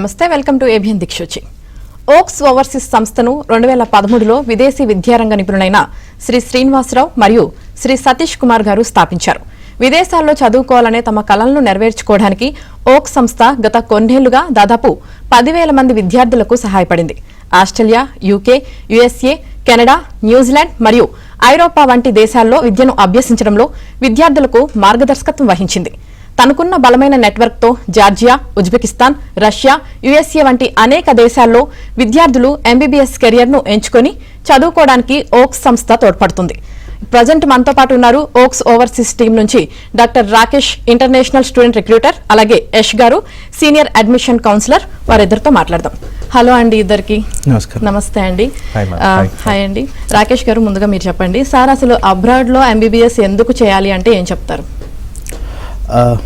నమస్తే, welcome to ABN దిక్సూచి. ఓక్స్ overseas సంస్థను 2013లో విదేశీ విద్యారంగ నిపుణులైన శ్రీ శ్రీనివాసరావు మరియు శ్రీ సతీష్ కుమార్ గారు స్థాపించారు. విదేశాల్లో చదువుకోవాలనే తమ కలలను నెరవేర్చుకోవడానికి ఓక్స్ సంస్థ గత కొన్నేళ్లుగా దాదాపు 10,000 మంది విద్యార్థులకు సహాయపడింది. Australia, UK, USA, Canada, New Zealand మరియు ఐరోపా వంటి దేశాల్లో విద్యను అభ్యసించడంలో విద్యార్థులకు మార్గదర్శకత్వం వహించింది. తనకున్న బలమైన నెట్వర్క్తో జార్జియా, ఉజ్బెకిస్తాన్, రష్యా, యుఎస్ఏ వంటి అనేక దేశాల్లో విద్యార్థులు ఎంబీబీఎస్ కెరియర్ను ఎంచుకొని చదువుకోవడానికి ఓక్స్ సంస్థ తోడ్పడుతుంది. ప్రజెంట్ మనతో పాటు ఉన్నారు ఓక్స్ ఓవర్సీస్ టీం నుంచి doctor Rakesh, international student recruiter, అలాగే యష్ గారు, సీనియర్ అడ్మిషన్ కౌన్సిలర్. వారిద్దరితో మాట్లాడదాం. హలో అండి ఇద్దరికి. నమస్తే అండి. హాయ్ అండి. రాకేష్ గారు, ముందుగా మీరు చెప్పండి సార్, అసలు అబ్రాడ్ లో ఎంబీబీఎస్ ఎందుకు చేయాలి అంటే ఏం చెప్తారు?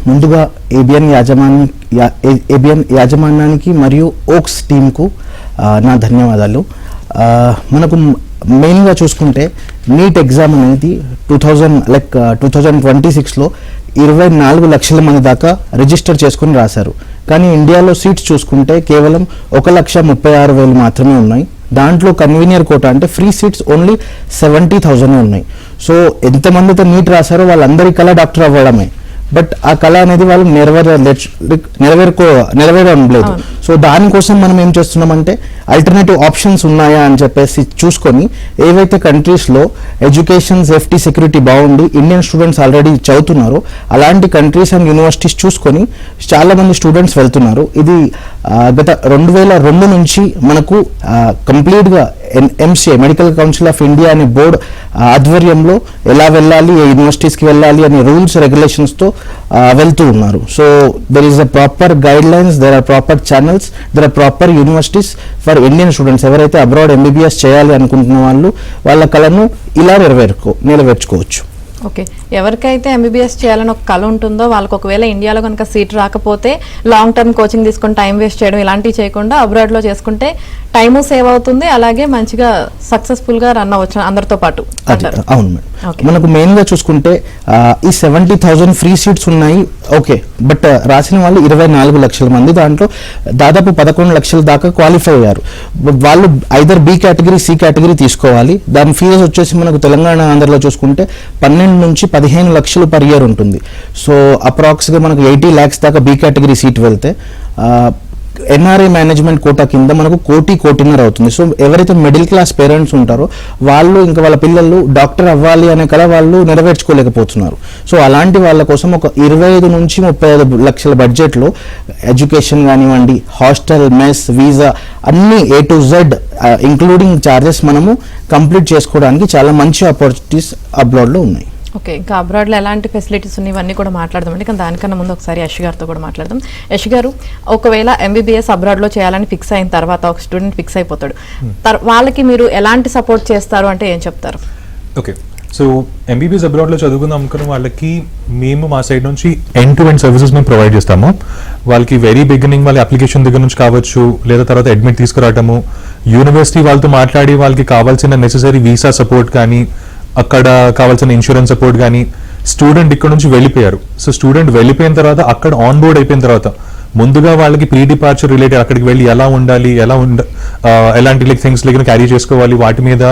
ముందుగా ఏబిఎన్ యాజమాన్యానికి మరియు ఓక్స్ టీంకు నా ధన్యవాదాలు. మనకు మెయిన్గా చూసుకుంటే నీట్ ఎగ్జామ్ అనేది 2026లో 24 లక్షల మంది దాకా రిజిస్టర్ చేసుకుని రాశారు. కానీ ఇండియాలో సీట్స్ చూసుకుంటే కేవలం 1,36,000 మాత్రమే ఉన్నాయి. దాంట్లో కన్వీనియర్ కోటా అంటే ఫ్రీ సీట్స్ ఓన్లీ 70,000 ఉన్నాయి. సో ఎంతమందితో నీట్ రాశారో వాళ్ళందరి కళ డాక్టర్ అవ్వడమే. బట్ ఆ కళ అనేది వాళ్ళు నెరవేరడం లేదు. సో దానికోసం మనం ఏం చేస్తున్నామంటే ఆల్టర్నేటివ్ ఆప్షన్స్ ఉన్నాయా అని చెప్పేసి చూసుకొని ఏవైతే కంట్రీస్లో ఎడ్యుకేషన్, సేఫ్టీ, సెక్యూరిటీ బాగుండి ఇండియన్ స్టూడెంట్స్ ఆల్రెడీ చదువుతున్నారో అలాంటి కంట్రీస్ అండ్ యూనివర్సిటీస్ చూసుకొని చాలామంది స్టూడెంట్స్ వెళ్తున్నారు. ఇది గత 2002 నుంచి మనకు కంప్లీట్గా MCA medical council of India అనే బోర్డు ఆధ్వర్యంలో ఎలా వెళ్ళాలి, ఏ యూనివర్సిటీస్కి వెళ్ళాలి అనే రూల్స్, రెగ్యులేషన్స్తో వెళ్తూ ఉన్నారు. So there is a proper guidelines, there are proper channels, there are proper universities for Indian students. ఎవరైతే అబ్రాడ్ ఎంబీబీఎస్ చేయాలి అనుకుంటున్న వాళ్ళు వాళ్ళ కళను ఇలా నెరవేర్చుకోవచ్చు. ఓకే, ఎవరికైతే ఎంబీబీఎస్ చేయాలని ఒక కళ ఉంటుందో వాళ్ళకి ఒకవేళ ఇండియాలో కనుక సీట్ రాకపోతే లాంగ్ టర్మ్ కోచింగ్ తీసుకొని టైం వేస్ట్ చేయడం ఇలాంటివి చేయకుండా అబ్రాడ్లో చేసుకుంటే టైము సేవ్ అవుతుంది, అలాగే మంచిగా సక్సెస్ఫుల్గా రన్ అవ్వచ్చు అందరితో పాటు. అవును మేడం. మనకు మెయిన్గా చూసుకుంటే ఈ 70,000 ఫ్రీ సీట్స్ ఉన్నాయి. ఓకే, బట్ రాసిన వాళ్ళు 24 లక్షల మంది, దాంట్లో దాదాపు 11 లక్షల దాకా క్వాలిఫై అయ్యారు. వాళ్ళు either B category, C category తీసుకోవాలి. దాని ఫీజు వచ్చేసి మనకు తెలంగాణ, ఆంధ్రలో చూసుకుంటే 12 నుంచి 15 లక్షలు పర్ ఇయర్ ఉంటుంది. సో అప్రాక్స్గా మనకు 80 lakhs దాకా బి కేటగిరీ సీట్ వెళ్తే ఎన్ఆర్ఐ మేనేజ్మెంట్ కోటా కింద మనకు 1.5 అవుతుంది. సో ఎవరైతే మిడిల్ క్లాస్ పేరెంట్స్ ఉంటారో వాళ్ళు ఇంకా వాళ్ళ పిల్లలు డాక్టర్ అవ్వాలి అనే కల వాళ్ళు నెరవేర్చుకోలేకపోతున్నారు. సో అలాంటి వాళ్ళ కోసం ఒక 25 నుంచి 35 లక్షల బడ్జెట్లో ఎడ్యుకేషన్ కానివ్వండి, హాస్టల్, మెస్, వీసా అన్ని A to Z including charges మనము కంప్లీట్ చేసుకోవడానికి చాలా మంచి ఆపర్చునిటీస్ అబ్రాడ్లో ఉన్నాయి. ఓకే, ఇంకా అబ్రాడ్లో ఎలాంటి ఫెసిలిటీస్ ఉన్నాయి ఇవన్నీ కూడా మాట్లాడదామండి. కానీ దానికన్నా ముందు ఒకసారి యష్ గారితో కూడా మాట్లాడదాం. యష్ గారు, ఒకవేళ ఎంబీబీఎస్ అబ్రాడ్లో చేయాలని ఫిక్స్ అయిన తర్వాత ఒక స్టూడెంట్ ఫిక్స్ అయిపోతాడు, వాళ్ళకి మీరు ఎలాంటి సపోర్ట్ చేస్తారు అంటే ఏం చెప్తారు? ఓకే, సో ఎంబీబీఎస్ అబ్రాడ్లో చదువుకుందాం అనుకున్న వాళ్ళకి మేము మా సైడ్ నుంచి ఎండ్ టు ఎండ్ సర్వీసెస్ మేము ప్రొవైడ్ చేస్తాము. వాళ్ళకి వెరీ బిగినింగ్ వాళ్ళ అప్లికేషన్ దగ్గర నుంచి కావచ్చు, లేదా తర్వాత అడ్మిట్ తీసుకురావటము, యూనివర్సిటీ వాళ్ళతో మాట్లాడి వాళ్ళకి కావాల్సిన నెసెసరీ వీసా సపోర్ట్ కానీ, అక్కడ కావాల్సిన ఇన్సూరెన్స్ సపోర్ట్ కానీ. స్టూడెంట్ ఇక్కడ నుంచి వెళ్ళిపోయారు, సో స్టూడెంట్ వెళ్ళిపోయిన తర్వాత అక్కడ ఆన్ బోర్డ్ అయిపోయిన తర్వాత ముందుగా వాళ్ళకి ప్రీ డిపార్చర్ రిలేటెడ్ అక్కడికి వెళ్ళి ఎలా ఉండాలి, ఎలాంటి థింగ్స్ క్యారీ చేసుకోవాలి వాటి మీద,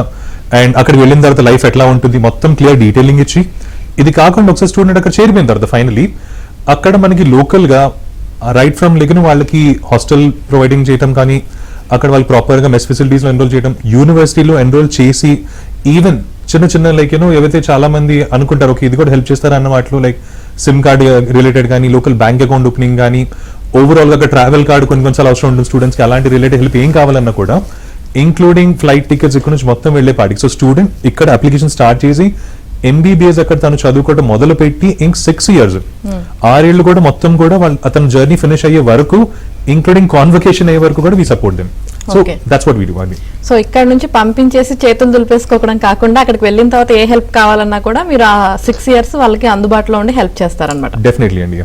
అండ్ అక్కడికి వెళ్ళిన తర్వాత లైఫ్ ఎట్లా ఉంటుంది మొత్తం క్లియర్ డీటెయిలింగ్ ఇచ్చి, ఇది కాకుండా ఒకసారి స్టూడెంట్ అక్కడ చేరిపోయిన తర్వాత ఫైనలీ అక్కడ మనకి లోకల్గా రైట్ ఫ్రమ్ వాళ్ళకి హాస్టల్ ప్రొవైడింగ్ చేయడం కానీ, అక్కడ వాళ్ళు ప్రాపర్గా మెస్ ఫెసిలిటీస్లో ఎన్రోల్ చేయడం, యూనివర్సిటీలో ఎన్రోల్ చేసి ఈవెన్ చిన్న ఏవైతే చాలా మంది అనుకుంటారు ఓకే ఇది కూడా హెల్ప్ చేస్తారా అన్న వాటిలో లైక్ సిమ్ కార్డ్ రిలేటెడ్ కానీ, లోకల్ బ్యాంక్ అకౌంట్ ఓపెనింగ్ కానీ, ఓవరాల్గా ట్రావెల్ కార్డు కొన్నిసార్లు అవసరం ఉంటుంది స్టూడెంట్స్కి, అలాంటి రిలేటెడ్ హెల్ప్ ఏం కావాలన్నా కూడా ఇంక్లూడింగ్ ఫ్లైట్ టికెట్స్ ఇక్కడ నుంచి మొత్తం వెళ్లే పాటికి. సో స్టూడెంట్ ఇక్కడ అప్లికేషన్ స్టార్ట్ చేసి ఎంబీబీఎస్ అక్కడ తను చదువుకోవడం మొదలు పెట్టి ఇంక 6 years 6 ఏళ్ళు కూడా మొత్తం కూడా అతని జర్నీ ఫినిష్ అయ్యే వరకు ఇంక్లూడింగ్ కాన్వకేషన్ అయ్యే వరకు కూడా we support them. So that's what we do. So ఇక్కడ నుంచి పంపించేసి చేతులు దులిపేసుకోవడం కాకుండా అక్కడికి వెళ్ళిన తర్వాత ఏ హెల్ప్ కావాలన్నా కూడా మీరు ఆ 6 years వాళ్ళకి అందుబాటులో ఉండి హెల్ప్ చేస్తారనమాట. డెఫినెట్లీ అండి,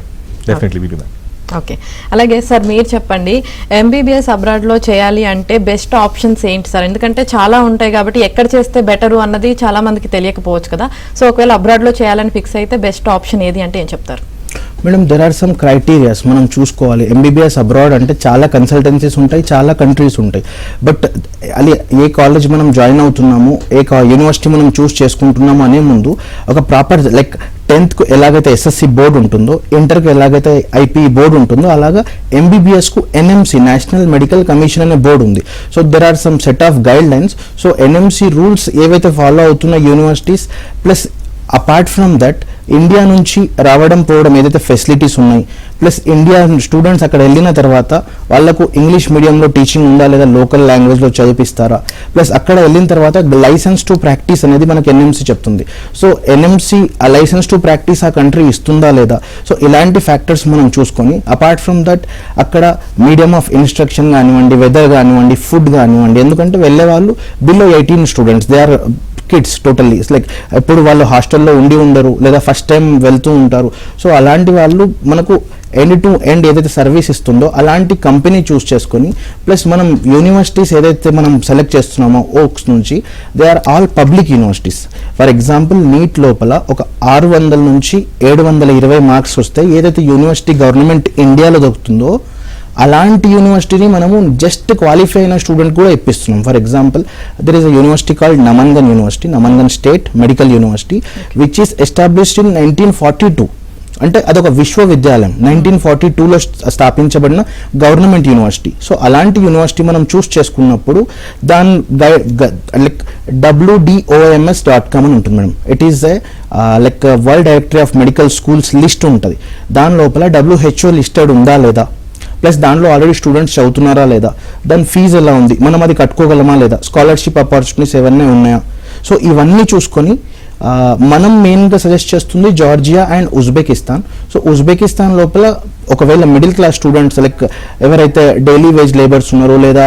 definitely we do that. Okay, అలాగే సార్ మీరు చెప్పండి, ఎంబీబీఎస్ అబ్రాడ్లో చేయాలి అంటే బెస్ట్ ఆప్షన్స్ ఏంటి సార్? ఎందుకంటే చాలా ఉంటాయి కాబట్టి ఎక్కడ చేస్తే బెటరు అన్నది చాలా మందికి తెలియకపోవచ్చు కదా. సో ఒకవేళ అబ్రాడ్లో చేయాలని ఫిక్స్ అయితే బెస్ట్ ఆప్షన్ ఏది అంటే ఏం చెప్తారు? Madam there are some criterias మనం చూసుకోవాలి. ఎంబీబీఎస్ అబ్రాడ్ అంటే చాలా కన్సల్టెన్సీస్ ఉంటాయి, చాలా కంట్రీస్ ఉంటాయి. బట్ అది ఏ కాలేజ్ మనం జాయిన్ అవుతున్నాము, యూనివర్సిటీ మనం చూస్ చేసుకుంటున్నాము అనే ముందు ఒక ప్రాపర్ లైక్ 10th ఎలాగైతే ఎస్ఎస్సి బోర్డు ఉంటుందో, ఇంటర్కి ఎలాగైతే ఐపీఈ బోర్డు ఉంటుందో, అలాగా ఎంబీబీఎస్కు ఎన్ఎంసి నేషనల్ మెడికల్ కమిషన్ అనే బోర్డు ఉంది. So there are some set of guidelines. So NMC rules ఏవైతే ఫాలో అవుతున్న universities plus apart from that India నుంచి రావడం పోవడం ఏదైతే ఫెసిలిటీస్ ఉన్నాయి, ప్లస్ ఇండియా స్టూడెంట్స్ అక్కడ వెళ్ళిన తర్వాత వాళ్ళకు ఇంగ్లీష్ మీడియంలో టీచింగ్ ఉందా లేదా లోకల్ లాంగ్వేజ్లో చదివిస్తారా, ప్లస్ అక్కడ వెళ్ళిన తర్వాత లైసెన్స్ టు ప్రాక్టీస్ అనేది మనకి ఎన్ఎంసీ చెప్తుంది. సో ఎన్ఎంసీ ఆ లైసెన్స్ టు ప్రాక్టీస్ ఆ కంట్రీ ఇస్తుందా లేదా, సో ఇలాంటి ఫ్యాక్టర్స్ మనం చూసుకొని అపార్ట్ ఫ్రమ్ దట్ అక్కడ మీడియం ఆఫ్ ఇన్స్ట్రక్షన్ కానివ్వండి, వెదర్ కానివ్వండి, ఫుడ్ కానివ్వండి, ఎందుకంటే వెళ్ళే వాళ్ళు below 18 students, they are kids totally. It's like ఎప్పుడు వాళ్ళు హాస్టల్లో ఉండి ఉండరు లేదా ఫస్ట్ టైం వెళ్తూ ఉంటారు. సో అలాంటి వాళ్ళు మనకు ఎండ్ టు ఎండ్ ఏదైతే సర్వీస్ ఇస్తుందో అలాంటి కంపెనీ చూస్ చేసుకొని, ప్లస్ మనం యూనివర్సిటీస్ ఏదైతే మనం సెలెక్ట్ చేస్తున్నామో ఓక్స్ నుంచి, they are all public universities. For example NEET లోపల ఒక 600 నుంచి 720 మార్క్స్ వస్తే ఏదైతే యూనివర్సిటీ గవర్నమెంట్ ఇండియాలో దొరుకుతుందో అలాంటి యూనివర్సిటీని మనము జస్ట్ క్వాలిఫై అయిన స్టూడెంట్ కూడా ఇప్పిస్తున్నాం. For example there is a university called Namangan university, Namangan state medical university, which is established in 1942. అంటే అదొక విశ్వవిద్యాలయం, 1942లో స్థాపించబడిన గవర్నమెంట్ యూనివర్సిటీ. సో అలాంటి యూనివర్సిటీ మనం చూస్ చేసుకున్నప్పుడు దాని లైక్ WDOMS.com అని ఉంటుంది madam. It is like world directory of medical schools list ఉంటుంది. దాని లోపల WHO లిస్టెడ్ ఉందా లేదా, ప్లస్ దాంట్లో ఆల్రెడీ స్టూడెంట్స్ చదువుతున్నారా లేదా, దాని ఫీజు ఎలా ఉంది, మనం అది కట్టుకోగలమా లేదా, స్కాలర్షిప్ ఆపర్చునిటీస్ ఏవన్నీ ఉన్నాయా. సో ఇవన్నీ చూసుకొని మనం మెయిన్గా సజెస్ట్ చేస్తుంది Georgia and Uzbekistan. So Uzbekistan లోపల ఒకవేళ మిడిల్ క్లాస్ స్టూడెంట్స్ లైక్ ఎవరైతే డైలీ వేజ్ లేబర్స్ ఉన్నారో లేదా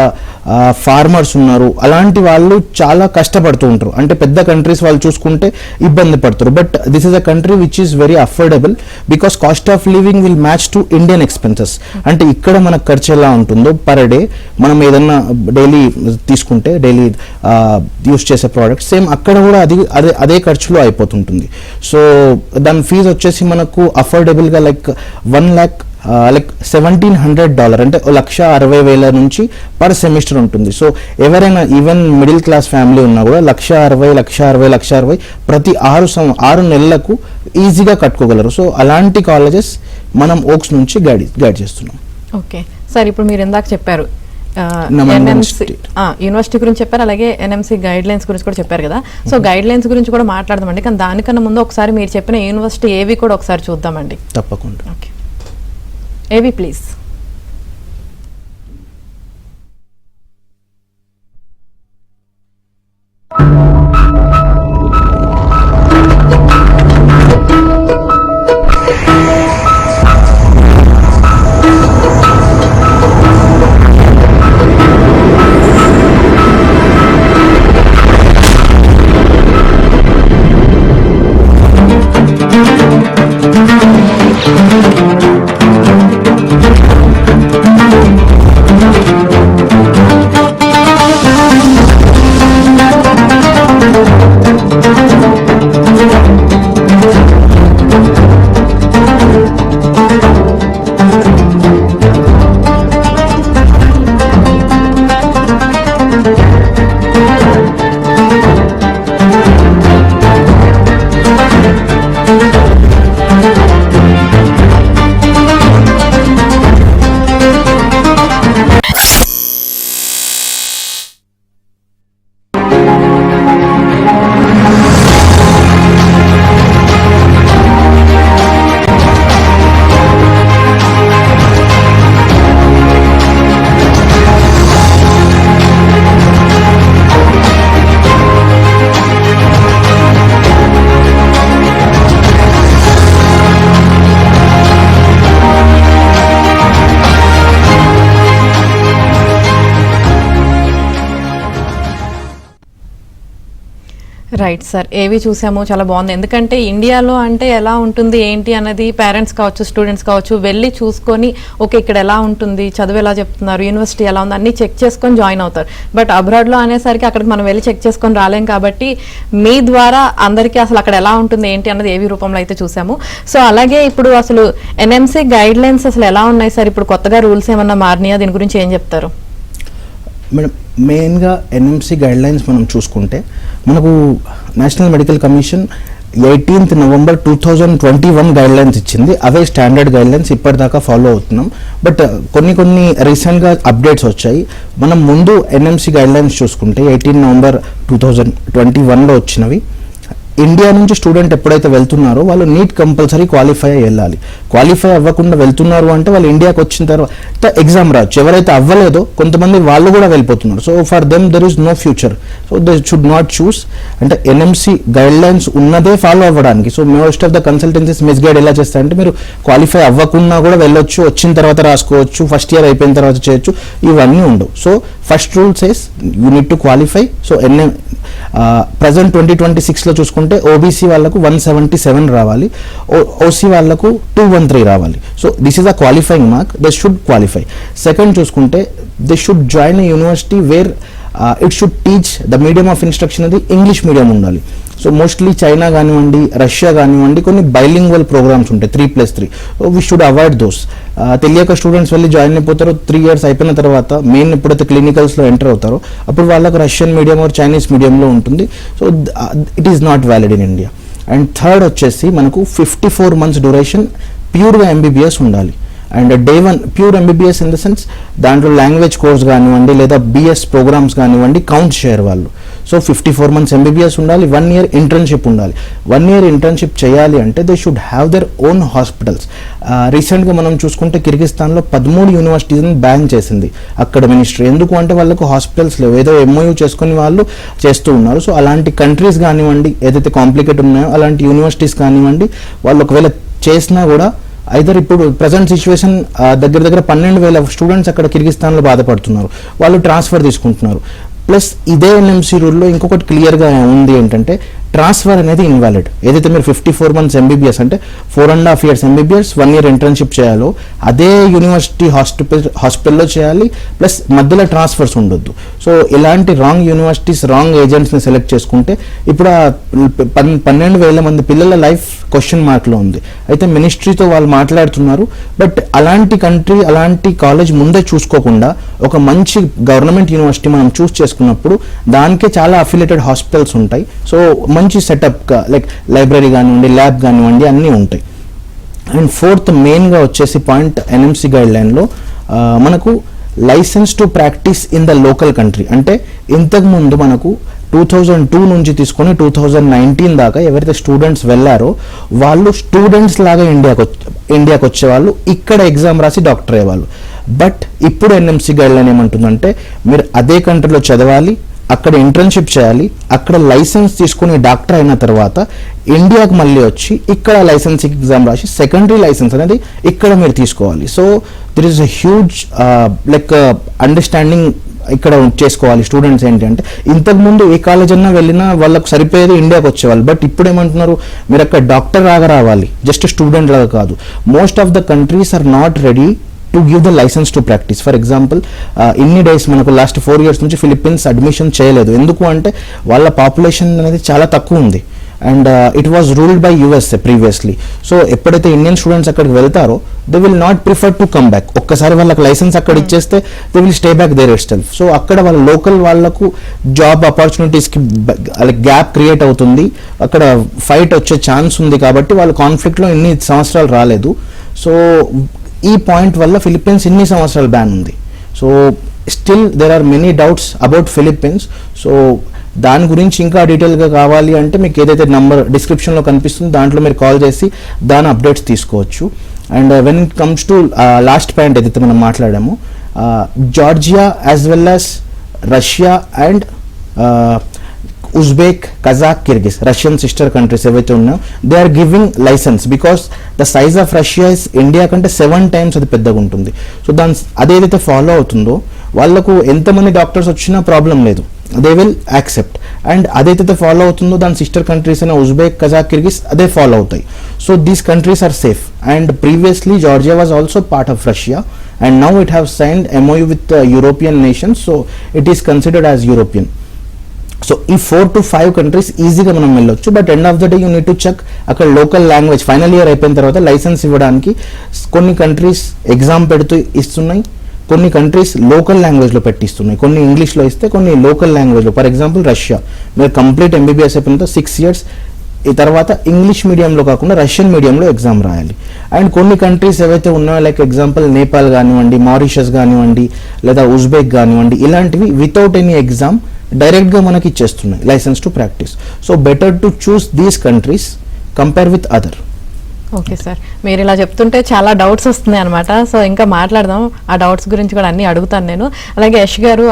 ఫార్మర్స్ ఉన్నారు, అలాంటి వాళ్ళు చాలా కష్టపడుతూ ఉంటారు. అంటే పెద్ద కంట్రీస్ వాళ్ళు చూసుకుంటే ఇబ్బంది పడతారు. But this is a country which is very affordable because cost of living will match to Indian expenses. అంటే ఇక్కడ మనకు ఖర్చు ఎలా ఉంటుందో పర్ డే మనం ఏదన్నా డైలీ తీసుకుంటే డైలీ యూస్ చేసే ప్రోడక్ట్ సేమ్ అక్కడ కూడా అదే ఖర్చులో అయిపోతుంటుంది. సో దాని ఫీజు వచ్చేసి మనకు అఫోర్డబుల్గా లైక్ 1 lakh లైక్ $1,700 అంటే 1,60,000 నుంచి పర్ సెమిస్టర్ ఉంటుంది. సో ఎవరైనా ఈవెన్ మిడిల్ క్లాస్ ఫ్యామిలీ ఉన్నా కూడా 1,60,000 ప్రతి 6 నెలలకు ఈజీగా కట్టుకోగలరు. సో అలాంటి కాలేజెస్ మనం ఓక్స్ నుంచి గైడ్ చేస్తున్నాం. ఓకే సార్, ఇప్పుడు మీరు ఇందాక చెప్పారు యూనివర్సిటీ గురించి చెప్పారు, అలాగే ఎన్ఎంసీ గైడ్ లైన్స్ గురించి కూడా చెప్పారు కదా. సో గైడ్ లైన్స్ గురించి కూడా మాట్లాడదామండి, కానీ దానికన్నా ముందు ఒకసారి మీరు చెప్పిన యూనివర్సిటీ ఏవి కూడా ఒకసారి చూద్దామండి. తప్పకుండా. ఓకే, ఏవి ప్లీజ్. రైట్ సార్, ఏవి చూసాము చాలా బాగుంది. ఎందుకంటే ఇండియాలో అంటే ఎలా ఉంటుంది ఏంటి అన్నది పేరెంట్స్ కావచ్చు, స్టూడెంట్స్ కావచ్చు వెళ్ళి చూసుకొని ఓకే ఇక్కడ ఎలా ఉంటుంది, చదువు ఎలా చెప్తున్నారు, యూనివర్సిటీ ఎలా ఉంది అన్ని చెక్ చేసుకొని జాయిన్ అవుతారు. బట్ అబ్రాడ్లో అనేసరికి అక్కడికి మనం వెళ్ళి చెక్ చేసుకొని రాలేం కాబట్టి మీ ద్వారా అందరికీ అసలు అక్కడ ఎలా ఉంటుంది ఏంటి అన్నది ఏవి రూపంలో అయితే చూసాము. సో అలాగే ఇప్పుడు అసలు ఎన్ఎంసీ గైడ్ లైన్స్ అసలు ఎలా ఉన్నాయి సార్? ఇప్పుడు కొత్తగా రూల్స్ ఏమన్నా మారినాయా? దీని గురించి ఏం చెప్తారు? మేడం, మెయిన్గా ఎన్ఎంసీ గైడ్లైన్స్ మనం చూసుకుంటే మనకు national medical commission 18th November 2021 guidelines ఇచ్చింది. అవే స్టాండర్డ్ గైడ్లైన్స్ ఇప్పటిదాకా ఫాలో అవుతున్నాం. బట్ కొన్ని రీసెంట్గా అప్డేట్స్ వచ్చాయి. మనం ముందు ఎన్ఎంసీ గైడ్లైన్స్ చూసుకుంటే 18 November 2021లో వచ్చినవి. ఇండియా నుంచి స్టూడెంట్ ఎప్పుడైతే వెళ్తున్నారో వాళ్ళు నీట్ కంపల్సరీ క్వాలిఫై అయ్యి వెళ్ళాలి. క్వాలిఫై అవ్వకుండా వెళ్తున్నారు అంటే వాళ్ళు ఇండియాకి వచ్చిన తర్వాత ఎగ్జామ్ రావచ్చు. ఎవరైతే అవ్వలేదో కొంతమంది వాళ్ళు కూడా వెళ్ళిపోతున్నారు. So for them there is no future. So they should not choose. అంటే ఎన్ఎంసీ గైడ్ లైన్స్ ఉన్నదే ఫాలో అవ్వడానికి. So most of the consultancies misguide ఎలా చేస్తారంటే మీరు క్వాలిఫై అవ్వకుండా కూడా వెళ్ళొచ్చు, వచ్చిన తర్వాత రాసుకోవచ్చు, ఫస్ట్ ఇయర్ అయిపోయిన తర్వాత చేయొచ్చు, ఇవన్నీ ఉండవు. So first rule says you need to qualify. So present 2026లో చూసుకుంటే ఓబీసీ వాళ్ళకు 177 రావాలి, ఓసీ వాళ్ళకు 213 రావాలి. So this is a qualifying mark. They should qualify. Second చూసుకుంటే they should join a university where it should teach the medium of instruction అది English medium ఉండాలి. So mostly China కానివ్వండి, రష్యా కానివ్వండి, కొన్ని బైలింగ్వల్ ప్రోగ్రామ్స్ ఉంటాయి 3+3. So we should avoid those. తెలియక students వెళ్ళి join అయిపోతారు. 3 years అయిపోయిన తర్వాత మెయిన్ ఎప్పుడైతే క్లినికల్స్లో ఎంటర్ అవుతారో అప్పుడు వాళ్ళకు రష్యన్ మీడియం ఆర్ చైనీస్ మీడియంలో ఉంటుంది. So it is not valid in India. And third వచ్చేసి మనకు 54 months డ్యూరేషన్ ప్యూర్గా ఎంబీబీఎస్ ఉండాలి. And day 1 pure MBBS in the sense దాంట్లో లాంగ్వేజ్ కోర్స్ కానివ్వండి లేదా బిఎస్ ప్రోగ్రామ్స్ కానివ్వండి కౌంట్ చేయరు వాళ్ళు. సో 54 months ఎంబీబీఎస్ ఉండాలి. 1 year ఇంటర్న్షిప్ ఉండాలి. 1 year ఇంటర్న్షిప్ చేయాలి అంటే they should have their own hospitals. రీసెంట్గా మనం చూసుకుంటే కిర్గిస్తాన్లో 13 యూనివర్సిటీస్ని బ్యాన్ చేసింది అక్కడ మినిస్ట్రీ. ఎందుకు అంటే వాళ్ళకు హాస్పిటల్స్ లేవు, ఏదో ఎంఓయూ చేసుకుని వాళ్ళు చేస్తూ ఉన్నారు. సో అలాంటి కంట్రీస్ కానివ్వండి, ఏదైతే కాంప్లికేట్ ఉన్నాయో అలాంటి యూనివర్సిటీస్ కానివ్వండి, వాళ్ళు ఒకవేళ చేసినా కూడా ఐదర్ ఇప్పుడు ప్రజెంట్ సిచ్యువేషన్ దగ్గర 12,000 స్టూడెంట్స్ అక్కడ కిర్గిస్తాన్లో బాధపడుతున్నారు, వాళ్ళు ట్రాన్స్ఫర్ తీసుకుంటున్నారు. ప్లస్ ఇదే ఎన్ఎంసీ రూల్లో ఇంకొకటి క్లియర్గా ఉంది ఏంటంటే ట్రాన్స్ఫర్ అనేది ఇన్వాలిడ్. ఏదైతే మీరు 54 months ఎంబీబీఎస్ అంటే 4.5 years ఎంబీబీఎస్ 1 year ఇంటర్న్షిప్ చేయాలో అదే యూనివర్సిటీ హాస్పిటల్లో చేయాలి. ప్లస్ మధ్యలో ట్రాన్స్ఫర్స్ ఉండొద్దు. సో ఇలాంటి రాంగ్ యూనివర్సిటీస్, రాంగ్ ఏజెంట్స్ని సెలెక్ట్ చేసుకుంటే ఇప్పుడు 12,000 మంది పిల్లల లైఫ్ క్వశ్చన్ మార్క్లో ఉంది. అయితే మినిస్ట్రీతో వాళ్ళు మాట్లాడుతున్నారు. బట్ అలాంటి కంట్రీ, అలాంటి కాలేజ్ ముందే చూసుకోకుండా ఒక మంచి గవర్నమెంట్ యూనివర్సిటీ మనం చూస్ చేసుకున్నప్పుడు దానికే చాలా అఫిలియేటెడ్ హాస్పిటల్స్ ఉంటాయి. సో మంచి సెటప్ లైక్ లైబ్రరీ కానివ్వండి, ల్యాబ్ కానివ్వండి అన్నీ ఉంటాయి. అండ్ ఫోర్త్ మెయిన్గా వచ్చేసి పాయింట్ ఎన్ఎంసీ గైడ్ లైన్లో మనకు license to practice in the local country. అంటే ఇంతకుముందు మనకు 2002 నుంచి తీసుకొని 2019 దాకా ఎవరైతే స్టూడెంట్స్ వెళ్ళారో వాళ్ళు స్టూడెంట్స్ లాగా ఇండియాకి వచ్చేవాళ్ళు, ఇక్కడ ఎగ్జామ్ రాసి డాక్టర్ అయ్యేవాళ్ళు. బట్ ఇప్పుడు ఎన్ఎంసీ గైడ్ లైన్ ఏమంటుందంటే మీరు అదే కంట్రీలో చదవాలి, అక్కడ ఇంటర్న్షిప్ చేయాలి, అక్కడ లైసెన్స్ తీసుకుని డాక్టర్ అయిన తర్వాత ఇండియాకి మళ్ళీ వచ్చి ఇక్కడ లైసెన్స్ ఎగ్జామ్ రాసి సెకండరీ లైసెన్స్ అనేది ఇక్కడ మీరు తీసుకోవాలి. So there is a huge understanding ఇక్కడ చేసుకోవాలి స్టూడెంట్స్. ఏంటి అంటే ఇంతకుముందు ఏ కాలేజ్ అన్నా వెళ్ళినా వాళ్ళకు సరిపోయేది ఇండియాకి వచ్చేవాళ్ళు. బట్ ఇప్పుడు ఏమంటున్నారు, మీరు అక్కడ డాక్టర్ లాగా రావాలి, జస్ట్ స్టూడెంట్ లాగా కాదు. Most of the countries are not ready to give the license to practice. For example ఇన్ని డేస్ మనకు లాస్ట్ 4 years నుంచి ఫిలిప్పీన్స్ అడ్మిషన్ చేయలేదు. ఎందుకు అంటే వాళ్ళ పాపులేషన్ అనేది చాలా తక్కువ ఉంది. And it was ruled by USA previously. So ఎప్పుడైతే ఇండియన్ స్టూడెంట్స్ అక్కడికి వెళ్తారో they will not prefer to come back. ఒక్కసారి వాళ్ళకి లైసెన్స్ అక్కడ ఇచ్చేస్తే they will stay back there itself. So అక్కడ వాళ్ళ లోకల్ వాళ్ళకు జాబ్ ఆపర్చునిటీస్కి గ్యాప్ క్రియేట్ అవుతుంది, అక్కడ ఫైట్ వచ్చే ఛాన్స్ ఉంది. కాబట్టి వాళ్ళు కాన్ఫ్లిక్ట్లో ఇన్ని సంవత్సరాలు రాలేదు. సో ఈ పాయింట్ వల్ల ఫిలిప్పీన్స్ ఇన్ని సంవత్సరాలు బ్యాన్ ఉంది. So still there are many doubts about Philippines. So దాని గురించి ఇంకా డీటెయిల్గా కావాలి అంటే మీకు ఏదైతే నంబర్ డిస్క్రిప్షన్లో కనిపిస్తుందో దాంట్లో మీరు కాల్ చేసి దాని అప్డేట్స్ తీసుకోవచ్చు. And when it comes to last point ఏదైతే మనం మాట్లాడామో, Georgia as well as Russia and Uzbek, Kazakh, Kyrgyz, Russian sister countries ఏవైతే ఉన్నాయో they are giving licence because the size of Russia is India కంటే 7 times అది పెద్దగా ఉంటుంది. So అదేదైతే follow అవుతుందో వాళ్ళకు ఎంతమంది డాక్టర్స్ వచ్చినా ప్రాబ్లం లేదు. They will accept. అండ్ అదైతే ఫాలో అవుతుందో దాని సిస్టర్ కంట్రీస్ అయిన ఉజ్బెక్, కజాక్, కిర్గిస్ అదే ఫాలో అవుతాయి. So these countries are safe. And previously Georgia was also part of Russia and now it have signed MOU with European nations, so it is considered as European. So ఈ 4 to 5 countries ఈజీగా మనం వెళ్ళొచ్చు. But end of the day you need to check అక్కడ local language. Final year అయిపోయిన తర్వాత licence ఇవ్వడానికి కొన్ని countries exam పెడుతూ ఇస్తున్నాయి, కొన్ని కంట్రీస్ లోకల్ లాంగ్వేజ్లో పెట్టిస్తున్నాయి. కొన్ని ఇంగ్లీష్లో ఇస్తే కొన్ని లోకల్ లాంగ్వేజ్లో. ఫర్ ఎగ్జాంపుల్ రష్యా, మీరు కంప్లీట్ MBBS అయిపోయిన తర్వాత 6 years ఈ తర్వాత ఇంగ్లీష్ మీడియంలో కాకుండా రష్యన్ మీడియంలో ఎగ్జామ్ రాయాలి. అండ్ కొన్ని కంట్రీస్ ఏవైతే ఉన్నాయో లైక్ ఎగ్జాంపుల్ నేపాల్ కానివ్వండి, మారిషస్ కానివ్వండి, లేదా ఉజ్బెక్ కానివ్వండి, ఇలాంటివి వితౌట్ ఎనీ ఎగ్జామ్ డైరెక్ట్గా మనకి ఇచ్చేస్తున్నాయి licence to practise. So better to choose these countries compare with other. Okay sir, మీరు ఇలా చెప్తుంటే చాలా డౌట్స్ వస్తున్నాయి అనమాట. సో ఇంకా మాట్లాడదాం, ఆ డౌట్స్ గురించి కూడా అన్ని అడుగుతాను నేను. అలాగే యష్ గారు,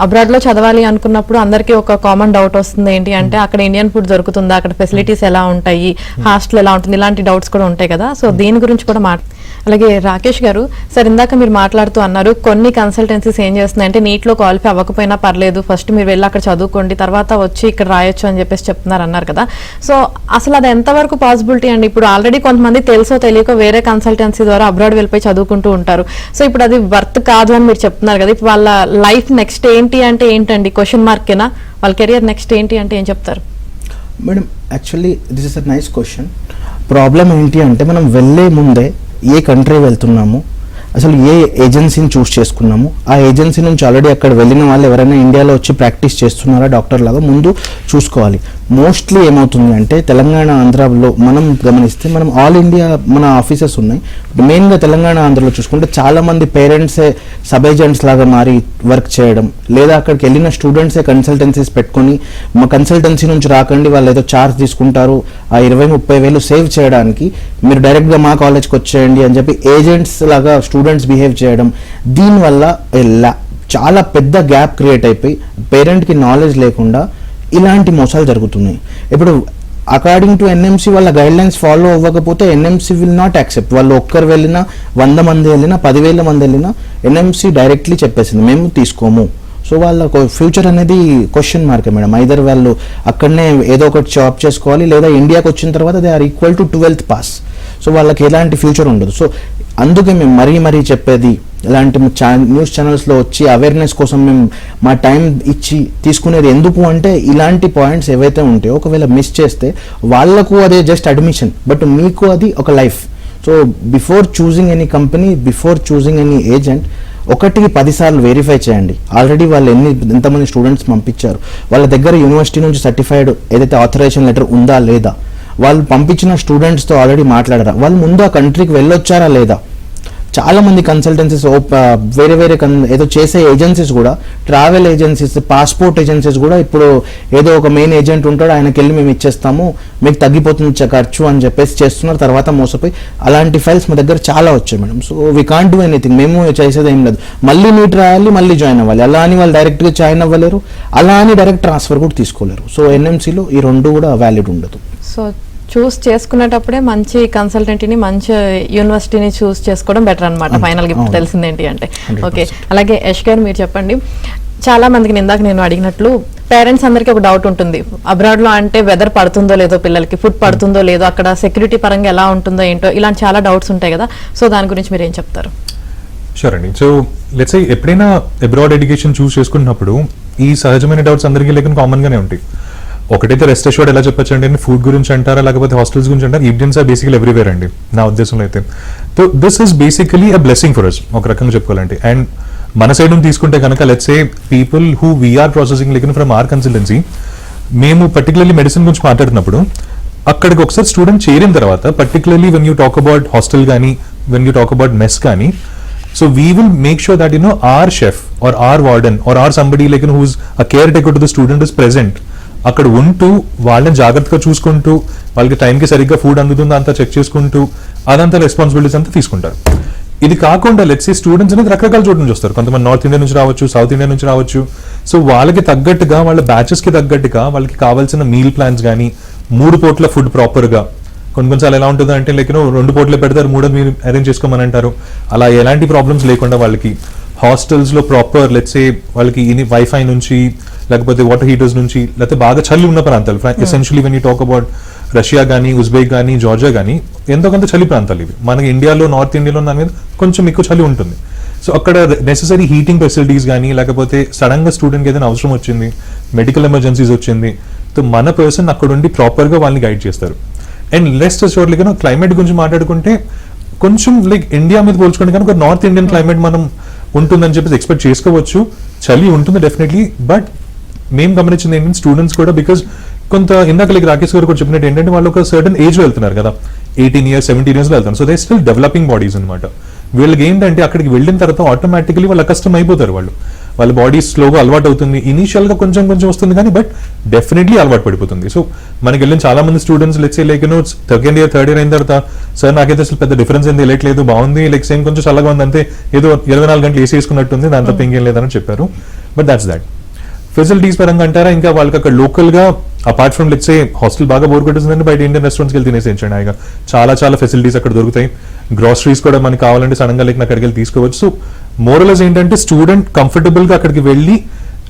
అబ్రాడ్లో చదవాలి అనుకున్నప్పుడు అందరికీ ఒక కామన్ డౌట్ వస్తుంది, ఏంటి అంటే అక్కడ ఇండియన్ ఫుడ్ దొరుకుతుందా, అక్కడ ఫెసిలిటీస్ ఎలా ఉంటాయి, హాస్టల్ ఎలా ఉంటుంది, ఇలాంటి డౌట్స్ కూడా ఉంటాయి కదా. సో దీని గురించి కూడా అలాగే రాకేష్ గారు, సార్ ఇందాక మీరు మాట్లాడుతూ అన్నారు కొన్ని కన్సల్టెన్సీస్ ఏం చేస్తున్నాయంటే నీట్లో క్వాలిఫై అవ్వకపోయినా పర్లేదు, ఫస్ట్ మీరు వెళ్ళి అక్కడ చదువుకోండి, తర్వాత వచ్చి ఇక్కడ రాయొచ్చు అని చెప్పేసి చెప్తున్నారు అన్నారు కదా. సో అసలు అది ఎంతవరకు పాసిబిలిటీ అండి? ఇప్పుడు ఆల్రెడీ కొంతమంది తెలుసో తెలియకో వేరే కన్సల్టెన్సీ ద్వారా అబ్రాడ్ వెళ్ళిపోయి చదువుకుంటూ ఉంటారు. సో ఇప్పుడు అది వర్త్ కాదు అని మీరు చెప్తున్నారు కదా. ఇప్పుడు వాళ్ళ లైఫ్ నెక్స్ట్ ఏంటి అంటే ఏంటండి? క్వశ్చన్ మార్కేనా? వాళ్ళ కెరియర్ నెక్స్ట్ ఏంటి అంటే ఏం చెప్తారు? Madam actually this is a nice question. Problem ఏంటి అంటే మనం వెళ్ళే ముందే ఏ కంట్రీ వెళ్తున్నాము, అసలు ఏ ఏజెన్సీని చూస్ చేసుకున్నాము, ఆ ఏజెన్సీ నుంచి ఆల్రెడీ అక్కడ వెళ్ళిన వాళ్ళు ఎవరైనా ఇండియాలో వచ్చి ప్రాక్టీస్ చేస్తున్నారా డాక్టర్ లాగా ముందు చూసుకోవాలి. మోస్ట్లీ ఏమవుతుంది అంటే తెలంగాణ, ఆంధ్రాలో మనం గమనిస్తే మనం ఆల్ ఇండియా మన ఆఫీసెస్ ఉన్నాయి. మెయిన్గా తెలంగాణ, ఆంధ్రలో చూసుకుంటే చాలామంది పేరెంట్సే సబ్ ఏజెంట్స్ లాగా మారి వర్క్ చేయడం, లేదా అక్కడికి వెళ్ళిన స్టూడెంట్సే కన్సల్టెన్సీస్ పెట్టుకొని మా కన్సల్టెన్సీ నుంచి రాకండి, వాళ్ళు ఏదో ఛార్జ్ తీసుకుంటారు, ఆ 20-30 వేలు సేవ్ చేయడానికి మీరు డైరెక్ట్గా మా కాలేజ్కి వచ్చేయండి అని చెప్పి ఏజెంట్స్ లాగా స్టూడెంట్స్ బిహేవ్ చేయడం. దీనివల్ల చాలా పెద్ద గ్యాప్ క్రియేట్ అయిపోయి పేరెంట్కి నాలెడ్జ్ లేకుండా ఇలాంటి మోసాలు జరుగుతున్నాయి. ఇప్పుడు అకార్డింగ్ టు NMC వాళ్ళ గైడ్ లైన్స్ ఫాలో అవ్వకపోతే NMC విల్ నాట్ యాక్సెప్ట్. వాళ్ళు ఒక్కరు వెళ్ళినా, 100 మంది వెళ్ళినా, 10,000 మంది వెళ్ళినా NMC డైరెక్ట్లీ చెప్పేసింది మేము తీసుకోము. సో వాళ్ళ ఫ్యూచర్ అనేది క్వశ్చన్ మార్కే మేడం. ఐదర్ వాళ్ళు అక్కడనే ఏదో ఒకటి జాబ్ చేసుకోవాలి, లేదా ఇండియాకి వచ్చిన తర్వాత they are equal to 12th pass. So వాళ్ళకి ఎలాంటి ఫ్యూచర్ ఉండదు. సో అందుకే మేము మరీ చెప్పేది, ఇలాంటి న్యూస్ ఛానల్స్లో వచ్చి అవేర్నెస్ కోసం మేము మా టైం ఇచ్చి తీసుకునేది ఎందుకు అంటే ఇలాంటి పాయింట్స్ ఏవైతే ఉంటాయో ఒకవేళ మిస్ చేస్తే వాళ్ళకు అదే జస్ట్ అడ్మిషన్, బట్ మీకు అది ఒక life. So before choosing any company, before choosing any agent 1-10 సార్లు వెరిఫై చేయండి. ఆల్రెడీ వాళ్ళు ఎంతమంది స్టూడెంట్స్ పంపించారు, వాళ్ళ దగ్గర యూనివర్సిటీ నుంచి సర్టిఫైడ్ ఏదైతే ఆథరైజేషన్ లెటర్ ఉందా లేదా, వాళ్ళు పంపించిన స్టూడెంట్స్తో ఆల్రెడీ మాట్లాడారా, వాళ్ళు ముందు ఆ కంట్రీకి వెళ్ళొచ్చారా లేదా. చాలా మంది కన్సల్టెన్సీస్ వేరే ఏదో చేసే ఏజెన్సీస్ కూడా, ట్రావెల్ ఏజెన్సీస్, పాస్పోర్ట్ ఏజెన్సీస్ కూడా ఇప్పుడు ఏదో ఒక మెయిన్ ఏజెంట్ ఉంటాడు, ఆయనకి వెళ్ళి మేము ఇచ్చేస్తాము, మీకు తగ్గిపోతుంది ఖర్చు అని చెప్పేసి చేస్తున్నారు. తర్వాత మోసపోయి అలాంటి ఫైల్స్ మా దగ్గర చాలా వచ్చాయి madam. So we can't do anything. మేము చేసేది ఏం లేదు. మళ్ళీ నీట్ రాయాలి, మళ్ళీ జాయిన్ అవ్వాలి. అలా అని వాళ్ళు డైరెక్ట్గా జాయిన్ అవ్వలేరు, అలా అని డైరెక్ట్ ట్రాన్స్ఫర్ కూడా తీసుకోలేరు. సో NMCలో ఈ రెండు కూడా వ్యాలిడ్ ఉండదు. సో చూస్ చేసుకునేటప్పుడే మంచి కన్సల్టెంట్ని, మంచి యూనివర్సిటీని చూస్ చేసుకోవడం బెటర్ అనమాట. ఫైనల్గా ఇప్పుడు తెలిసింది ఏంటి అంటే. ఓకే, అలాగే యష్ గారు మీరు చెప్పండి. చాలా మందికి ఇందాక నేను అడిగినట్లు పేరెంట్స్ అందరికీ ఒక డౌట్ ఉంటుంది, అబ్రాడ్లో అంటే వెదర్ పడుతుందో లేదో, పిల్లలకి ఫుడ్ పడుతుందో లేదో, అక్కడ సెక్యూరిటీ పరంగా ఎలా ఉంటుందో ఏంటో, ఇలాంటి చాలా డౌట్స్ ఉంటాయి కదా. సో దాని గురించి మీరు ఏం చెప్తారు? షూర్ అండి. సో లెట్స్ సే ఎప్పుడైనా అబ్రాడ్ ఎడ్యుకేషన్ చూస్ చేసుకున్నప్పుడు ఈ సహజమైన డౌట్స్ అందరికీ లేకుండా కామన్గానే ఉంటాయి. ఒకటైతే రెస్ట్ అష్యూర్డ్ ఎలా చెప్పచ్చు అంటే ఫుడ్ గురించి అంటారా, లేకపోతే హాస్టల్స్ గురించి అంటారా, ఇండియన్స్ ఆర్ బేసికలీ ఎవ్రీవేర్ అండి నా ఉద్దేశంలో అయితే. So this is basically a blessing for us ఒక రకంగా చెప్పుకోవాలంటే. అండ్ మన సైడ్ నుంచి తీసుకుంటే కనుక let's say people who we are processing like from our consultancy, మేము పర్టికులర్లీ మెడిసిన్ గురించి మాట్లాడుతున్నప్పుడు అక్కడికి ఒకసారి స్టూడెంట్ చేరిన తర్వాత, particularly when you talk about hostel కానీ, when you talk about mess కానీ, so we will make sure that our chef or our warden or our somebody like who's a caretaker to the student is present. అక్కడ ఉంటూ వాళ్ళని జాగ్రత్తగా చూసుకుంటూ, వాళ్ళకి టైంకి సరిగ్గా ఫుడ్ అందుతుందో అంతా చెక్ చేసుకుంటూ, అదంతా రెస్పాన్సిబిలిటీస్ అంతా తీసుకుంటారు. ఇది కాకుండా లెట్స్ సే స్టూడెంట్స్ అనేది రకరకాల చోట్ల నుంచి వస్తారు. కొంతమంది నార్త్ ఇండియా నుంచి రావచ్చు, సౌత్ ఇండియా నుంచి రావచ్చు. సో వాళ్ళకి తగ్గట్టుగా, వాళ్ళ బ్యాచెస్కి తగ్గట్టుగా వాళ్ళకి కావాల్సిన మీల్ ప్లాన్స్ కానీ, 3 పూట్ల ఫుడ్ ప్రాపర్గా, కొన్నిసార్లు ఎలా ఉంటుంది అంటే లైక్ 2 పూటలే పెడతారు, 3 మీరు అరేంజ్ చేసుకోమని అంటారు. అలా ఎలాంటి ప్రాబ్లమ్స్ లేకుండా వాళ్ళకి హాస్టల్స్లో ప్రాపర్ లెట్స్ సే వాళ్ళకి వైఫై నుంచి లేకపోతే వాటర్ హీటర్స్ నుంచి, లేకపోతే బాగా చలి ఉన్న ప్రాంతాలు, essentially when you talk about Russia కానీ, ఉజ్బెక్ కానీ, జార్జియా కానీ ఎంతో కొంత చలి ప్రాంతాలు ఇవి. మనకి ఇండియాలో, నార్త్ ఇండియాలో దాని మీద కొంచెం ఎక్కువ చలి ఉంటుంది. సో అక్కడ నెసెసరీ హీటింగ్ ఫెసిలిటీస్ కానీ, లేకపోతే సడన్ గా స్టూడెంట్కి ఏదైనా అవసరం వచ్చింది, మెడికల్ ఎమర్జెన్సీస్ వచ్చింది, సో మన పర్సన్ అక్కడ ఉండి ప్రాపర్గా వాళ్ళని గైడ్ చేస్తారు. అండ్ రెస్ట్ అష్యూర్డ్లీ క్లైమేట్ గురించి మాట్లాడుకుంటే కొంచెం లైక్ ఇండియా మీద పోల్చుకుంటే కనుక నార్త్ ఇండియన్ క్లైమేట్ మనం ఉంటుందని చెప్పేసి ఎక్స్పెక్ట్ చేసుకోవచ్చు. చలి ఉంటుంది డెఫినెట్లీ, బట్ మేము గమనించింది ఏంటంటే స్టూడెంట్స్ కూడా, బికాస్ కొంత ఇందాక లైక్ రాకేష్ గారు కూడా చెప్పినట్టు ఏంటంటే వాళ్ళు ఒక సర్టన్ ఏజ్ వెళ్తున్నారు కదా, 18 years 17 years వెళ్తారు. So they still developing bodies అనమాట. వీళ్ళకి ఏంటంటే అక్కడికి వెళ్ళిన తర్వాత ఆటోమేటికలీ వాళ్ళ కష్టం అయిపోతారు. వాళ్ళ బాడీ స్లోగా అలవాటు అవుతుంది. ఇనీషియల్ గా కొంచెం వస్తుంది కానీ బట్ డెఫినెట్లీ అలవాటు పడిపోతుంది. సో మనకి వెళ్ళిన చాలా మంది students let's like second year third year అయిన తర్వాత సార్ నాకైతే అసలు పెద్ద డిఫరెన్స్ ఏంది తెలియట్లేదు, బాగుంది, లైక్ సేమ్ కొంచెం చల్లగా ఉంది అంతే, ఏదో 24 గంటలు ఏసీ వేసుకున్నట్టుంది, దాని తప్ప ఇంకేం లేదని చెప్పారు. But that's that. ఫెసిలిటీస్ పరంగా అంటారా, ఇంకా వాళ్ళకి అక్కడ లోకల్ గా apart from let's say hostel బాగా బోర్ కొట్టేసిందంటే బయట ఇండియన్ రెస్టారెంట్స్కి వెళ్ళి తినేసేయండి హాయిగా. చాలా ఫెసిలిటీస్ అక్కడ దొరుకుతాయి. గ్రాసరీస్ కూడా మనకి కావాలంటే సడన్ గా లైక్ అక్కడికి వెళ్ళి తీసుకోవచ్చు. సో మోరలెస్ ఏంటంటే స్టూడెంట్ కంఫర్టబుల్ గా అక్కడికి వెళ్ళి,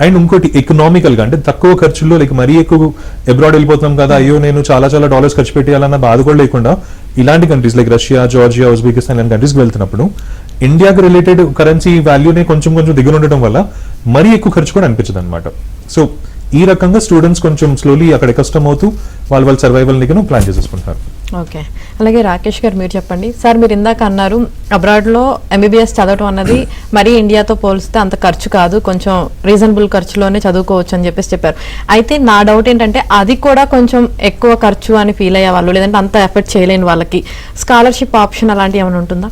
అండ్ ఇంకోటి ఎకనామికల్ గా అంటే తక్కువ ఖర్చుల్లో, లైక్ మరీ ఎక్కువ అబ్రాడ్ వెళ్ళిపోతున్నాం కదా, అయ్యో నేను చాలా డాలర్స్ ఖర్చు పెట్టేయాలన్న బాధ కూడా లేకుండా ఇలాంటి countries like Russia, Georgia, Uzbekistan ఇలాంటి కంట్రీస్కి వెళ్తున్నప్పుడు ఇండియాకి రిలేటెడ్ కరెన్సీ వాల్యూనే కొంచెం దగ్గర ఉండటం వల్ల మరీ ఎక్కువ ఖర్చు కూడా అనిపించదు అనమాట. సో ఈ రకంగా స్టూడెంట్స్ కొంచెం స్లోలీ అక్కడ కష్టం అవుతూ వాళ్ళ సర్వైవల్ని ప్లాన్ చేసేసుకుంటారు. ఓకే, అలాగే రాకేష్ గారు మీరు చెప్పండి సార్. మీరు ఇందాక అన్నారు అబ్రాడ్లో ఎంబీబీఎస్ చదవటం అన్నది మరీ ఇండియాతో పోలిస్తే అంత ఖర్చు కాదు, కొంచెం రీజనబుల్ ఖర్చులోనే చదువుకోవచ్చు అని చెప్పారు. అయితే నా డౌట్ ఏంటంటే అది కూడా కొంచెం ఎక్కువ ఖర్చు అని ఫీల్ అయ్యే వాళ్ళు, లేదంటే అంత ఎఫర్ట్ చేయలేని వాళ్ళకి స్కాలర్షిప్ ఆప్షన్ అలాంటివి ఏమైనా ఉంటుందా?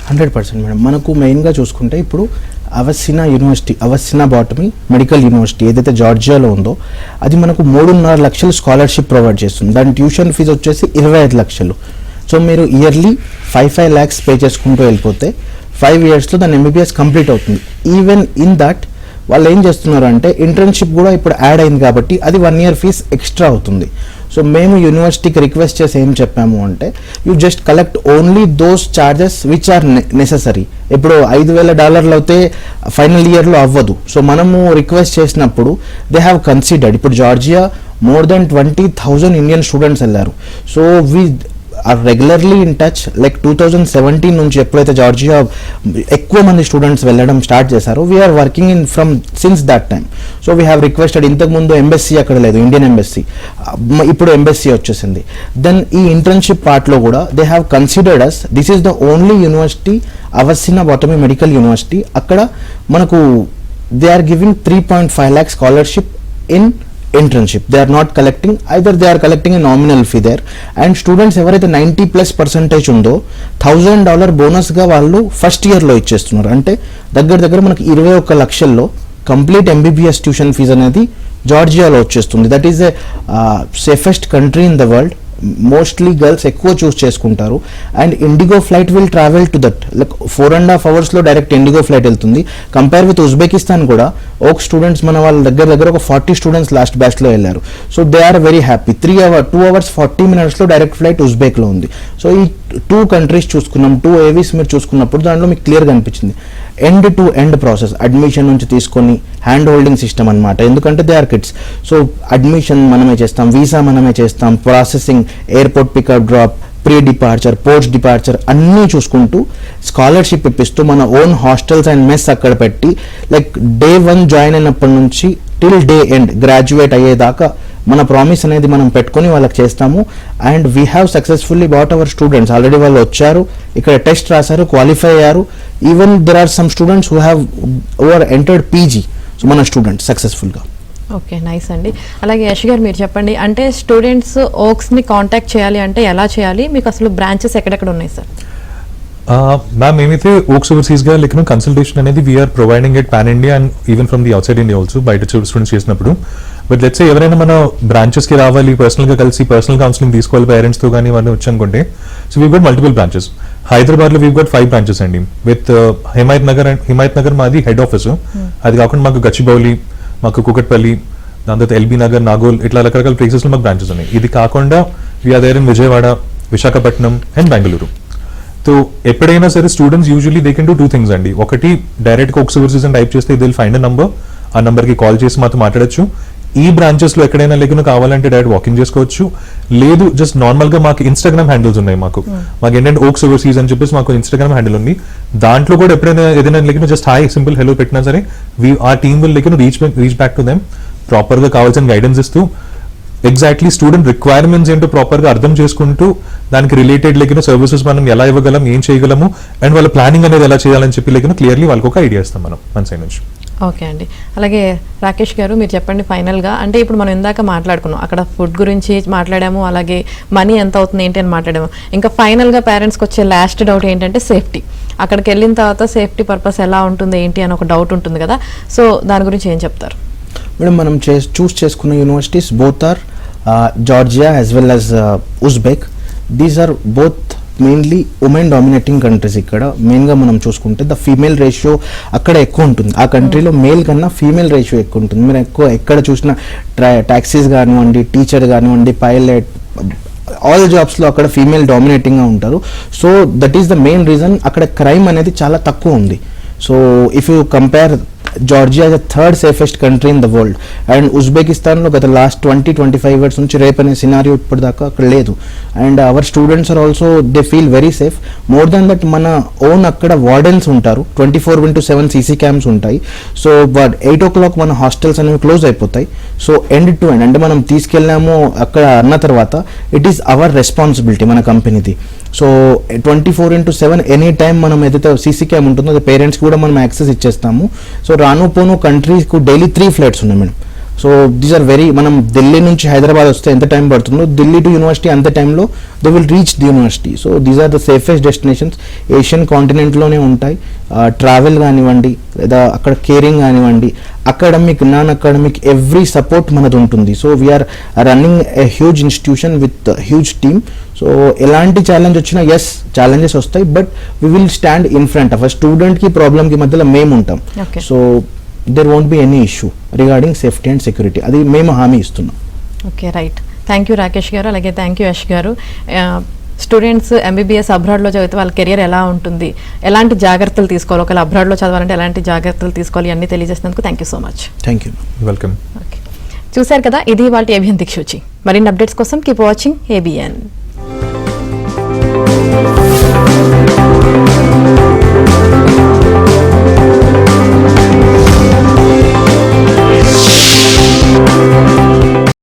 100% మేడం. మనకు మెయిన్గా చూసుకుంటే ఇప్పుడు అవసినా university, Avicenna Batumi medical university ఏదైతే జార్జియాలో ఉందో అది మనకు 3.5 లక్షలు స్కాలర్షిప్ ప్రొవైడ్ చేస్తుంది. దాని ట్యూషన్ ఫీజు వచ్చేసి 25 లక్షలు. సో మీరు ఇయర్లీ 5 lakhs పే చేసుకుంటూ వెళ్ళిపోతే 5 yearsలో దాని ఎంబీబీఎస్ కంప్లీట్ అవుతుంది. ఈవెన్ ఇన్ దట్ వాళ్ళు ఏం చేస్తున్నారు అంటే ఇంటర్న్షిప్ కూడా ఇప్పుడు యాడ్ అయింది కాబట్టి అది 1 year ఫీజ్ ఎక్స్ట్రా అవుతుంది. సో మేము యూనివర్సిటీకి రిక్వెస్ట్ చేసి ఏం చెప్పాము అంటే you just collect only those charges which are necessary. ఇప్పుడు $5,000 అయితే ఫైనల్ ఇయర్లో అవ్వదు. సో మనము రిక్వెస్ట్ చేసినప్పుడు దే హ్యావ్ కన్సిడర్డ్. ఇప్పుడు Georgia more than 20,000 Indian students వెళ్ళారు. So we are regularly in touch. Like 2017 నుంచి ఎప్పుడైతే జార్జియా ఎక్కువ మంది స్టూడెంట్స్ వెళ్ళడం స్టార్ట్ చేశారో we are working in from since that time. So we have requested. ఇంతకుముందు ఎంబెస్సీ అక్కడ లేదు, ఇండియన్ ఎంబెస్సీ, ఇప్పుడు ఎంబెస్సీ వచ్చేసింది. దెన్ ఈ ఇంటర్న్షిప్ పార్ట్లో కూడా they have considered us. This is the only university, Avicenna Batumi medical university. అక్కడ మనకు they are giving 3.5 lakh scholarship in internship. They are not collecting, either they are collecting a nominal fee there, and students ఎవరైతే 90+% ఉందో $1,000 bonus గా వాళ్ళు first year లో ఇచ్చేస్తున్నారు. అంటే దగ్గర మనకి 21 లక్షల్లో కంప్లీట్ ఎంబీబీఎస్ ట్యూషన్ ఫీజు అనేది జార్జియాలో వచ్చేస్తుంది. That is a safest country in the world. Mostly girls ఎక్కువ చూస్ చేసుకుంటారు. And IndiGo flight will travel to that, like 4.5 hours direct IndiGo flight వెళ్తుంది. కంపేర్ విత్ ఉజ్బెకిస్తాన్ కూడా ఒక స్టూడెంట్స్ మన వాళ్ళ దగ్గర ఒక 40 స్టూడెంట్స్ లాస్ట్ బ్యాచ్లో వెళ్ళారు. So they are very happy. 2 hours 40 minutes direct flight ఉజ్బెక్లో ఉంది. సో ఈ 2 countries చూసుకున్నాం, 2 AVs మీరు చూసుకున్నప్పుడు దాంట్లో మీకు క్లియర్గా అనిపించింది end to end process. Admission నుంచి తీసుకొని హ్యాండ్ హోల్డింగ్ సిస్టమ్ అనమాట. ఎందుకంటే they are kids. So admission మనమే చేస్తాం, వీసా మనమే చేస్తాం, processing, airport pickup drop, pre departure, post departure అన్నీ చూసుకుంటూ స్కాలర్షిప్ ఇప్పిస్తూ మన ఓన్ హాస్టల్స్ అండ్ మెస్ అక్కడ పెట్టి లైక్ day 1 జాయిన్ అయినప్పటి నుంచి టిల్ డే ఎండ్ గ్రాడ్యుయేట్ అయ్యేదాకా మన ప్రామిస్ అనేది మనం పెట్టుకొని వాళ్ళకి చేస్తాము. And we have successfully bought our students. Already వాళ్ళు వచ్చారు, ఇక్కడ టెస్ట్ రాశారు, క్వాలిఫై అయ్యారు. Even there are some students who are entered PG. So మన స్టూడెంట్స్ సక్సెస్ఫుల్గా. ఓకే, నైస్ అండి. అలాగే యష్ గారు మీరు చెప్పండి, అంటే స్టూడెంట్స్ ఓక్స్ని కాంటాక్ట్ చేయాలి అంటే ఎలా చేయాలి? మీకు అసలు బ్రాంచెస్ ఎక్కడెక్కడ ఉన్నాయి సార్? మ్యామ్ ఏమైతే ఓక్స్ ఓవర్సీస్ గా లైక్ కన్సల్టేషన్ అనేది we are providing it pan India and even from the outside India also, బయట స్టూడెంట్స్ చేసినప్పుడు. బట్ లెట్స్ సే ఎవరైనా మన బ్రాంచెస్ కి రావాలి, పర్సనల్ గా కలిసి పర్సనల్ కౌన్సిలింగ్ తీసుకోవాలి పేరెంట్స్ తో కానీ వాళ్ళు వచ్చనుకుంటే, so we got multiple branches. Hyderabad లో వీ గట్ 5 branches అండి. విత్ హిమాయత్ నగర్ మాది హెడ్ ఆఫీస్. అది కాకుండా మాకు గచ్చిబౌలి, మాకు కుకట్పల్లి, దాని తర్వాత ఎల్బీ నగర్, నాగోల్, ఇట్లా రకరకాల ప్లేసెస్ లో మాకు బ్రాంచెస్ ఉన్నాయి. ఇది కాకుండా we are there in Vijayawada, Visakhapatnam and Bengaluru. So ఎప్పుడైనా సరే students usually they can do 2 things అండి. ఒకటి డైరెక్ట్ ఓక్స్ ఓవర్సీస్ అని టైప్ చేస్తే they will find a number. ఆ నెంబర్కి కాల్ చేసి మాతో మాట్లాడచ్చు. ఈ బ్రాంచెస్ లో ఎక్కడైనా లేకుండా కావాలంటే డైరెక్ట్ వాకింగ్ చేసుకోవచ్చు. లేదు జస్ట్ నార్మల్ గా మాకు ఇన్స్టాగ్రామ్ హ్యాండిల్స్ ఉన్నాయి. మాకు ఏంటంటే ఓక్స్ ఓవర్సీస్ అని చెప్పేసి మాకు ఇన్స్టాగ్రామ్ హ్యాండిల్ ఉంది. దాంట్లో కూడా ఎప్పుడైనా ఏదైనా లేకుండా జస్ట్ హాయ్ సింపుల్ హెలో పెట్టినా సరే ఆ టీమ్ విల్ లేకుండా reach back to them, proper గా కావాల్సిన గైడెన్స్ ఇస్తూ ఎగ్జాక్ట్లీ స్టూడెంట్ రిక్వైర్మెంట్స్ ఏంటో ప్రాపర్ గా అర్థం చేసుకుంటూ దానికి రిలేటెడ్ లేకుండా సర్వీసెస్ మనం ఎలా ఇవ్వగలం, ఏం చేయగలము, అండ్ వాళ్ళ ప్లానింగ్ అనేది ఎలా చేయాలని చెప్పి లేకుండా క్లియర్లీ వాళ్ళకి ఒక ఐడియా ఇస్తాం మనం మన సైడ్ నుంచి. ఓకే అండి. అలాగే రాకేష్ గారు మీరు చెప్పండి ఫైనల్గా, అంటే ఇప్పుడు మనం ఇందాక మాట్లాడుకున్నాం అక్కడ ఫుడ్ గురించి మాట్లాడాము, అలాగే మనీ ఎంత అవుతుంది ఏంటి అని మాట్లాడాము. ఇంకా ఫైనల్గా పేరెంట్స్కి వచ్చే లాస్ట్ డౌట్ ఏంటంటే సేఫ్టీ. అక్కడికి వెళ్ళిన తర్వాత సేఫ్టీ పర్పస్ ఎలా ఉంటుంది ఏంటి అని ఒక డౌట్ ఉంటుంది కదా, సో దాని గురించి ఏం చెప్తారు? మేడం మనం చూస్ చేసుకున్న universities both are Georgia as well as Uzbek. These are both mainly women dominating countries. ఇక్కడ మెయిన్గా మనం చూసుకుంటే ద ఫీమేల్ రేషియో అక్కడ ఎక్కువ ఉంటుంది. ఆ కంట్రీలో మేల్ కన్నా ఫీమేల్ రేషియో ఎక్కువ ఉంటుంది. మీరు ఎక్కువ ఎక్కడ చూసిన ట్యాక్సీస్ కానివ్వండి, టీచర్ కానివ్వండి, పైలట్, ఆల్ జాబ్స్లో అక్కడ ఫీమేల్ డామినేటింగ్గా ఉంటారు. So that is the main reason అక్కడ క్రైమ్ అనేది చాలా తక్కువ ఉంది. So if you compare Georgia is the third safest country in the world, and ఉజ్బెకిస్తాన్లో గత లాస్ట్ 20-25 years నుంచి రేప్ అనే సినారియో ఇప్పటిదాకా అక్కడ లేదు. And our students are also they feel very safe. More than that మన ఓన్ అక్కడ wardens ఉంటారు, 24/7 సీసీ క్యామ్స్ ఉంటాయి. సో 8 o'clock మన హాస్టల్స్ అనేవి క్లోజ్ అయిపోతాయి. సో ఎండ్ టు ఎండ్ అంటే మనం తీసుకెళ్ళాము అక్కడ అన్న తర్వాత ఇట్ ఈస్ అవర్ రెస్పాన్సిబిలిటీ మన కంపెనీది. సో 24/7 ఎనీ టైం మనం ఏదైతే సీసీ క్యామ్ ఉంటుందో అది పేరెంట్స్కి కూడా మనం యాక్సెస్ ఇచ్చేస్తాము. సో రాను పోను కంట్రీస్కు డైలీ 3 flights ఉన్నాయి madam. So these are very, మనం ఢిల్లీ నుంచి హైదరాబాద్ వస్తే ఎంత టైం పడుతుందో ఢిల్లీ టు యూనివర్సిటీ అంత టైంలో they will reach the university. So these are the safest destinations Asian కాంటినెంట్లోనే ఉంటాయి. ట్రావెల్ కానివ్వండి, లేదా అక్కడ కేరింగ్ కానివ్వండి, academic, non academic every support మనది ఉంటుంది. So we're running a huge institution with huge team. So ఎలాంటి ఛాలెంజ్ వచ్చినా ఎస్ ఛాలెంజెస్ వస్తాయి, but we will stand in front of స్టూడెంట్కి ప్రాబ్లమ్కి మధ్యలో మేము ఉంటాం. So there won't be any issue regarding safety and security. అది మేము హామీ ఇస్తున్నాం. Okay right. Thank you Rakesh గారు, అలాగే థ్యాంక్ యూ యష్ గారు. స్టూడెంట్స్ ఎంబీబీఎస్ అబ్రాడ్లో చదివితే వాళ్ళ కెరియర్ ఎలా ఉంటుంది, ఎలాంటి జాగ్రత్తలు తీసుకోవాలి, ఒకవేళ అబ్రాడ్లో చదవాలంటే ఎలాంటి జాగ్రత్తలు తీసుకోవాలి అన్నీ తెలియజేసినందుకు thank you so much. Thank you. Welcome. Okay, చూశారు కదా, ఇది వాళ్ళ ఏబిఎన్ దిక్సూచి. మరిన్ని అప్డేట్స్ కోసం కీప్ వాచింగ్ ఏబిఎన్.